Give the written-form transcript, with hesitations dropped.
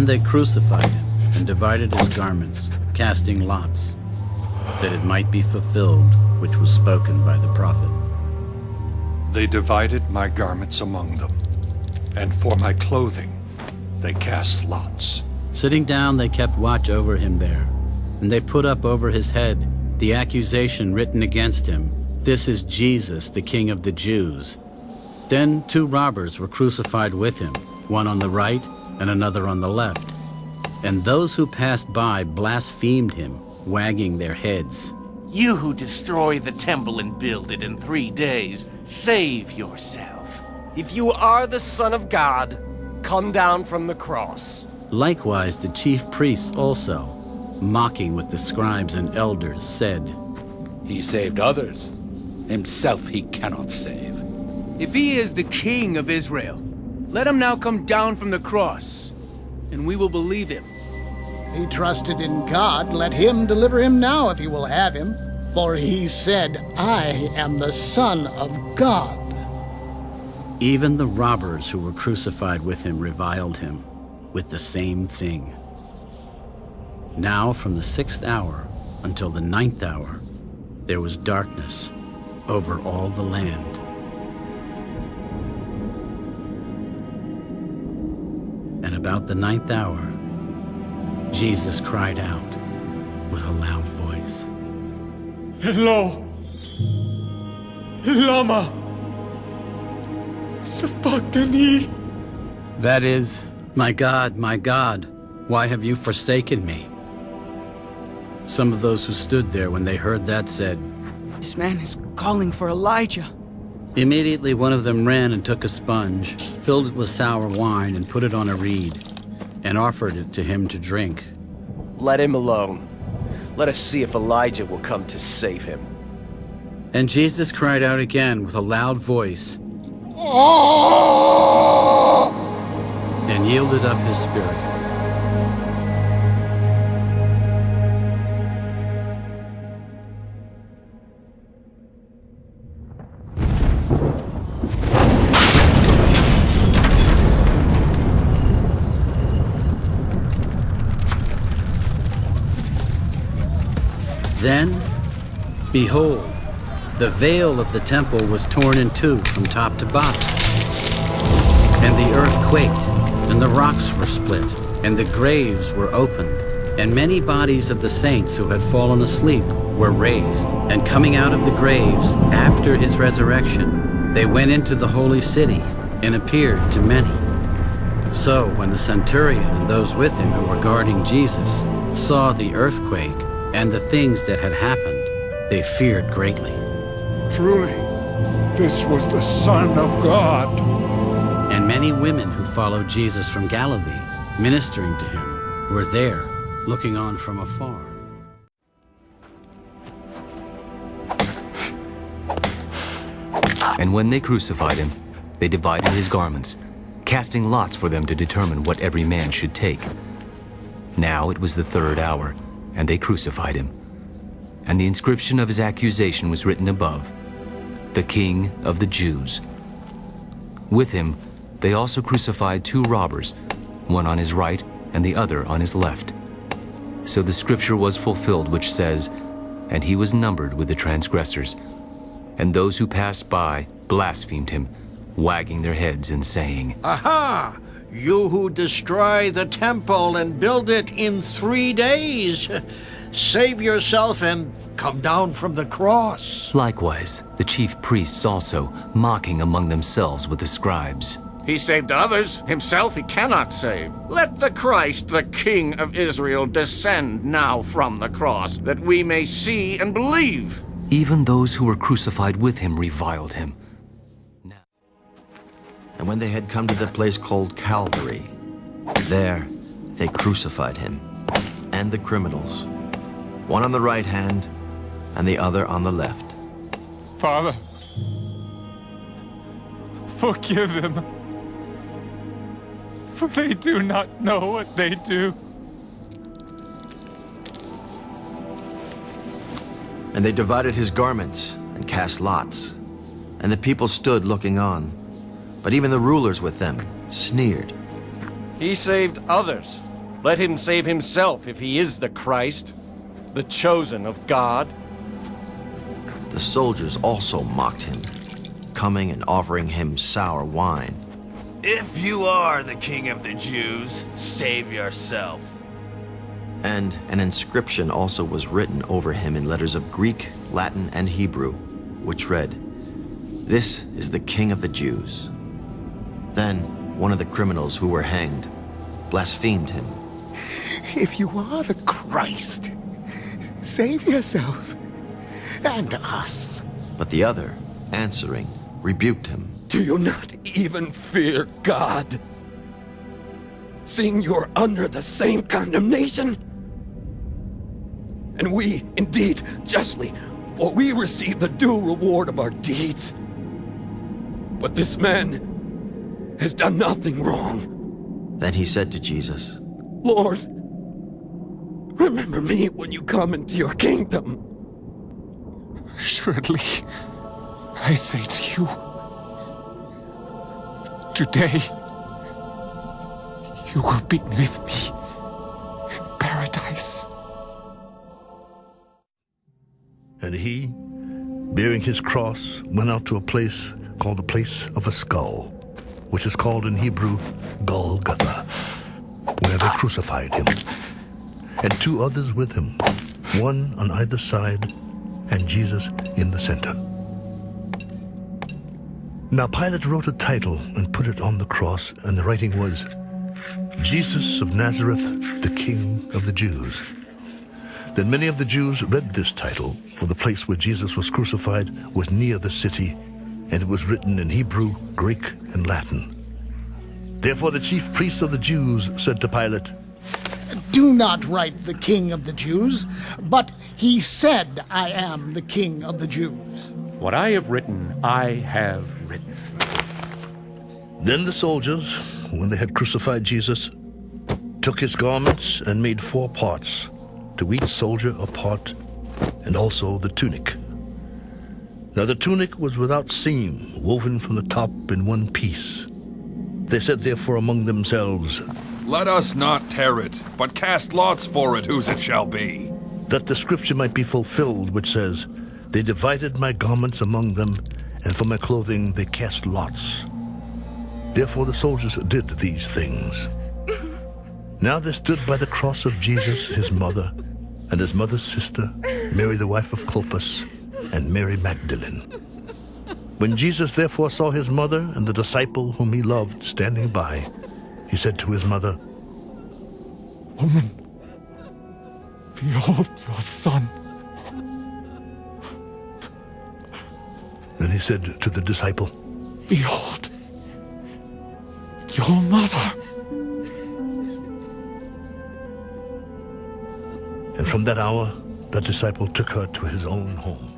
Then they crucified him and divided his garments, casting lots, that it might be fulfilled which was spoken by the prophet. They divided my garments among them, and for my clothing they cast lots. Sitting down, they kept watch over him there, and they put up over his head the accusation written against him, "This is Jesus, the King of the Jews." Then 2 robbers were crucified with him, one on the right and another on the left. And those who passed by blasphemed him, wagging their heads. "You who destroy the temple and build it in 3 days, save yourself. If you are the Son of God, come down from the cross." Likewise the chief priests also, mocking with the scribes and elders, said, He saved others. Himself he cannot save. If he is the King of Israel, let him now come down from the cross, and we will believe him. He trusted in God. Let him deliver him now if he will have him. For he said, I am the Son of God. Even the robbers who were crucified with him reviled him with the same thing. Now from the 6th hour until the 9th hour, there was darkness over all the land. And about the 9th hour, Jesus cried out with a loud voice, Elo, lama sabachthani. that is, my God, why have you forsaken me? Some of those who stood there when they heard that said, This man is calling for Elijah. Immediately one of them ran and took a sponge, filled it with sour wine, and put it on a reed, and offered it to him to drink. Let him alone. Let us see if Elijah will come to save him. And Jesus cried out again with a loud voice, and yielded up his spirit. Then, behold, the veil of the temple was torn in 2 from top to bottom. And the earth quaked, and the rocks were split, and the graves were opened. And many bodies of the saints who had fallen asleep were raised. And coming out of the graves after his resurrection, they went into the holy city and appeared to many. So when the centurion and those with him who were guarding Jesus saw the earthquake and the things that had happened, they feared greatly. Truly, this was the Son of God. And many women who followed Jesus from Galilee, ministering to him, were there, looking on from afar. And when they crucified him, they divided his garments, casting lots for them to determine what every man should take. Now it was the 3rd hour, and they crucified him. And the inscription of his accusation was written above, The King of the Jews. With him, they also crucified 2 robbers, one on his right and the other on his left. So the scripture was fulfilled which says, And he was numbered with the transgressors. And those who passed by blasphemed him, wagging their heads and saying, Aha! You who destroy the temple and build it in 3 days, save yourself and come down from the cross. Likewise, the chief priests also, mocking among themselves with the scribes. He saved others. Himself he cannot save. Let the Christ, the King of Israel, descend now from the cross, that we may see and believe. Even those who were crucified with him reviled him. And when they had come to the place called Calvary, there they crucified him and the criminals, one on the right hand and the other on the left. Father, forgive them, for they do not know what they do. And they divided his garments and cast lots, and the people stood looking on. But even the rulers with them sneered. He saved others. Let him save himself if he is the Christ, the chosen of God. The soldiers also mocked him, coming and offering him sour wine. If you are the King of the Jews, save yourself. And an inscription also was written over him in letters of Greek, Latin, and Hebrew, which read, "This is the King of the Jews." Then one of the criminals who were hanged blasphemed him. If you are the Christ, save yourself and us. But the other, answering, rebuked him. Do you not even fear God, seeing you are under the same condemnation? And we, indeed, justly, for we receive the due reward of our deeds. But this man has done nothing wrong. Then he said to Jesus, Lord, remember me when you come into your kingdom. Surely, I say to you, today, you will be with me in paradise. And he, bearing his cross, went out to a place called the Place of a Skull, which is called in Hebrew Golgotha, where they crucified him, and two others with him, one on either side, and Jesus in the center. Now Pilate wrote a title and put it on the cross, and the writing was, Jesus of Nazareth, the King of the Jews. Then many of the Jews read this title, for the place where Jesus was crucified was near the city, and it was written in Hebrew, Greek, and Latin. Therefore the chief priests of the Jews said to Pilate, Do not write the King of the Jews, but he said, I am the King of the Jews. What I have written, I have written. Then the soldiers, when they had crucified Jesus, took his garments and made 4 parts, to each soldier a part, and also the tunic. Now the tunic was without seam, woven from the top in one piece. They said therefore among themselves, Let us not tear it, but cast lots for it whose it shall be. That the scripture might be fulfilled, which says, They divided my garments among them, and for my clothing they cast lots. Therefore the soldiers did these things. Now there stood by the cross of Jesus his mother, and his mother's sister, Mary the wife of Clopas, and Mary Magdalene. When Jesus therefore saw his mother and the disciple whom he loved standing by, he said to his mother, Woman, behold your son. Then he said to the disciple, Behold your mother. And from that hour, the disciple took her to his own home.